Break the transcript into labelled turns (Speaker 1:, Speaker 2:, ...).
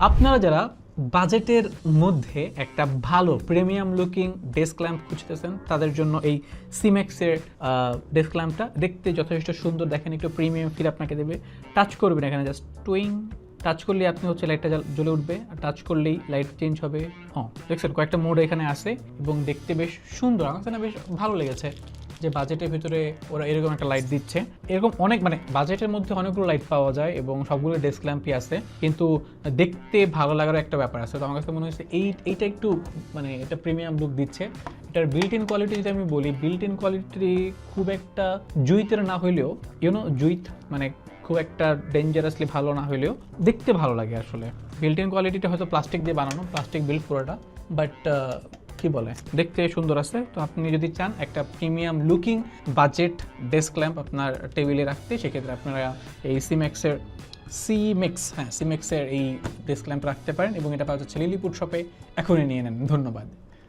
Speaker 1: আপনারা যারা বাজেটের মধ্যে একটা ভালো প্রিমিয়াম লুকিং ডেস্ক ল্যাম্প খুঁজতেছেন তাদের জন্য এই সিমেক্সের ডেস্ক ল্যাম্পটা দেখতে যথেষ্ট সুন্দর, দেখেন একটু প্রিমিয়াম ফিল আপনাকে দেবে। টাচ করবেন এখানে, জাস্ট টুইং টাচ করলেই আপনি হচ্ছে লাইটটা জ্বলে উঠবে, আর টাচ করলেই লাইট চেঞ্জ হবে। দেখছেন কয়েকটা মোড এখানে আছে এবং দেখতে বেশ সুন্দর, আমার কাছে বেশ ভালো লেগেছে যে বাজেটের ভিতরে ওরা এরকম একটা লাইট দিচ্ছে। এরকম অনেক মানে বাজেটের মধ্যে অনেকগুলো লাইট পাওয়া যায় এবং সবগুলো ডেস্ক ল্যাম্পই আছে, কিন্তু দেখতে ভালো লাগার একটা ব্যাপার আছে। তো আমার কাছে মনে হয়েছে এইটা একটু মানে এটা প্রিমিয়াম লুক দিচ্ছে। এটার বিল্ট ইন কোয়ালিটি যদি আমি বলি, বিল্ট ইন কোয়ালিটি খুব একটা জুইতের না হইলেও জুইত মানে খুব একটা ডেঞ্জারাসলি ভালো না হইলেও দেখতে ভালো লাগে আসলে। বিল্ট ইন কোয়ালিটিটা হয়তো প্লাস্টিক দিয়ে বানানো, প্লাস্টিক বিল্ড পুরোটা, বাট কি বলে দেখতে সুন্দর আছে। তো আপনি যদি চান একটা premium looking budget desk lamp আপনার টেবিলে রাখতে, সেক্ষেত্রে আপনারা এই সিমেক্সের এই ডেস্ক ল্যাম্প রাখতে পারেন এবং এটা পাওয়া যাচ্ছে লিলিপুট শপে। এখনই নিয়ে নেন। ধন্যবাদ।